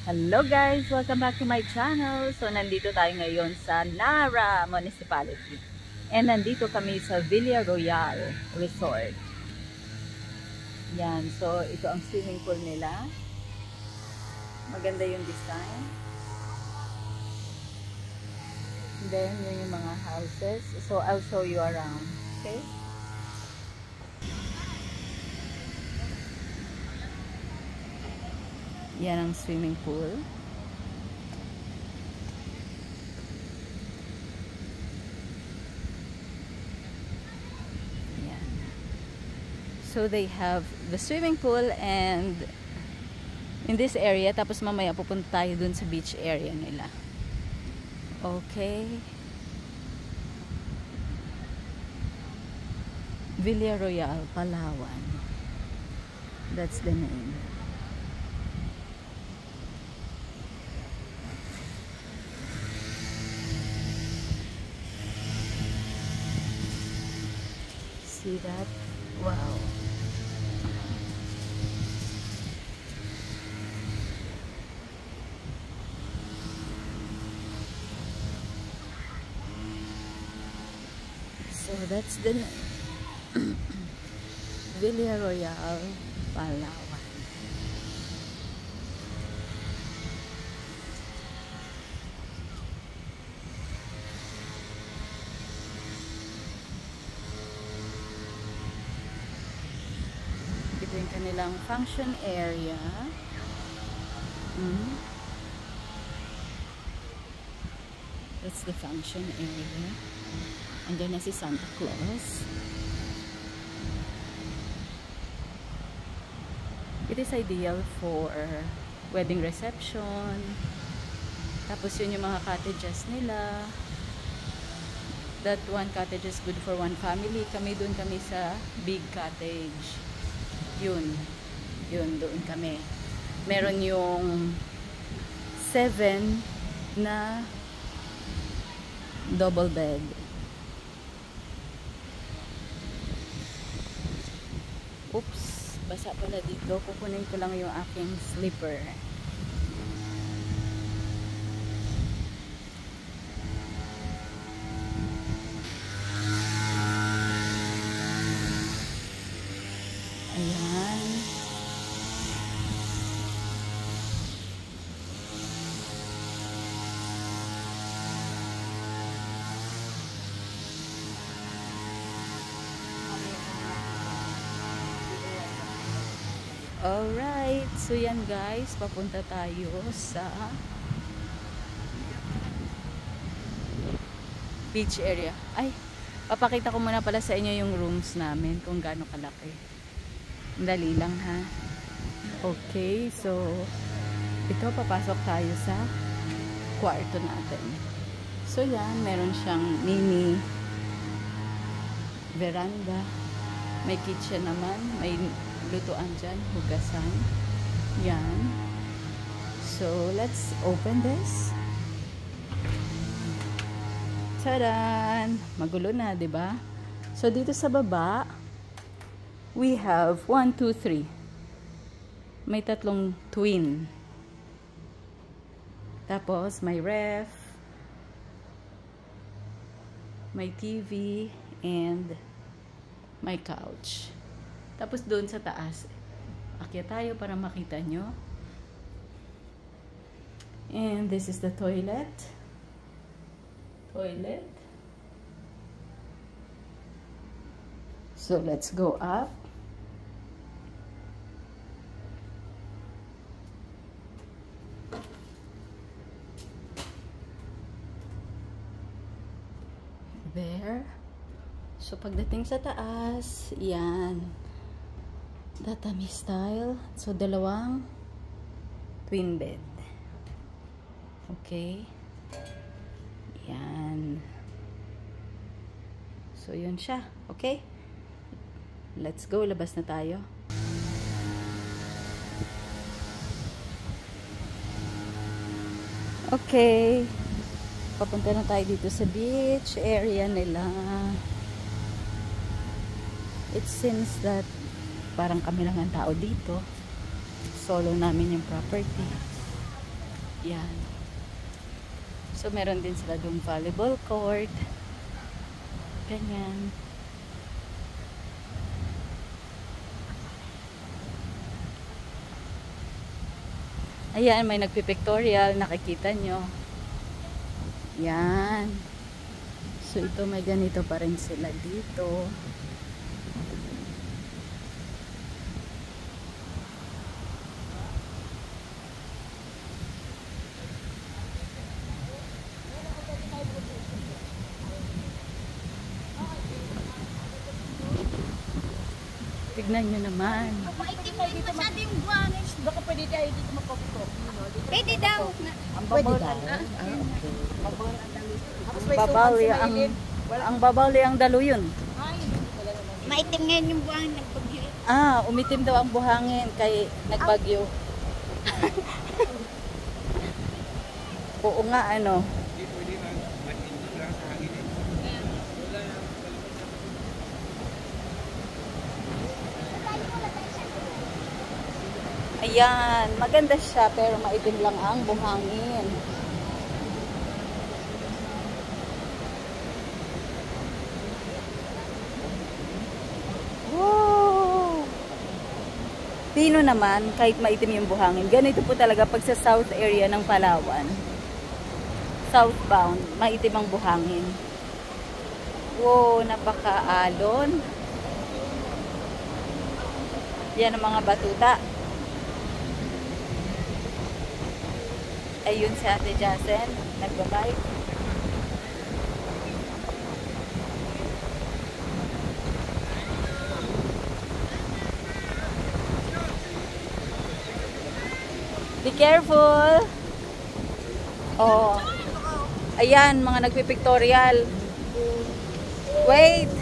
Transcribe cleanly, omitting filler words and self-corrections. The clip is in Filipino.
Hello guys! Welcome back to my channel. So nandito tayo ngayon sa Nara Municipality. And nandito kami sa Villa Royal Resort. Yan. So ito ang swimming pool nila. Maganda yung design. And then yun yung mga houses. So I'll show you around. Okay? Yan ang swimming pool. Yan. So they have the swimming pool and in this area, tapos mamaya pupunta tayo dun sa beach area nila. Okay. Villa Royal, Palawan. That's the name. See that? Wow. So that's the Villa Royal, Palawan. Ito yung kanilang function area. That's the function area. Andiyan na si Santa Claus. It is ideal for wedding reception. Tapos yun yung mga cottages nila. That one cottage is good for one family. Doon kami sa big cottage. Yun doon kami. Meron yung 7 na double bed. Oops, basa pala dito. Kukunin ko lang yung aking slipper. Ayan. Alright, so yan guys, papunta tayo sa beach area. Ay, papakita ko muna pala sa inyo yung rooms namin kung gaano kalaki. Dali lang ha. Okay, so ito, papasok tayo sa kwarto natin. So yan, meron siyang mini veranda. May kitchen naman, may lutuan dyan, hugasan. Yan. So let's open this. Tadan! Magulo na, 'di ba? So dito sa baba, we have 1, 2, 3. May 3 twin. Tapos may ref, may TV, and may couch. Tapos doon sa taas, akyat tayo para makita nyo. And this is the toilet. So let's go up. There. So pagdating sa taas, yan. Tatami style. So, 2 twin bed. Okay. Yan. So, yun siya. Okay? Let's go. Labas na tayo. Okay. Papunta na tayo dito sa beach area nila. It seems that parang kami lang ang tao dito. Solo namin yung property. Yan. So, meron din sila doon volleyball court. Ganyan. Ayan, may nagpipictorial. Nakikita nyo. Yan. So, ito may ganito pa rin sila dito. Tignan nyo naman. Maitim na dito masyado yung buhangin. Baka pwede tayo dito magpapito. Pwede daw. Pwede daw. Ang babali ang daluyon. Maitim ngayon yung buhangin nagpagyo. Umitim daw ang buhangin kay nagbagyo. Oo nga, ano. Ayan, maganda siya pero maitim lang ang buhangin. Wow! Pino naman, kahit maitim yung buhangin. Ganito po talaga pag sa south area ng Palawan. Southbound, maitim ang buhangin. Wow, napaka-alon. Yan ang mga batuta. Ayun si Ate Jasen, nagbabike. Be careful! Oh. Ayan, mga nagpipictorial. Wait!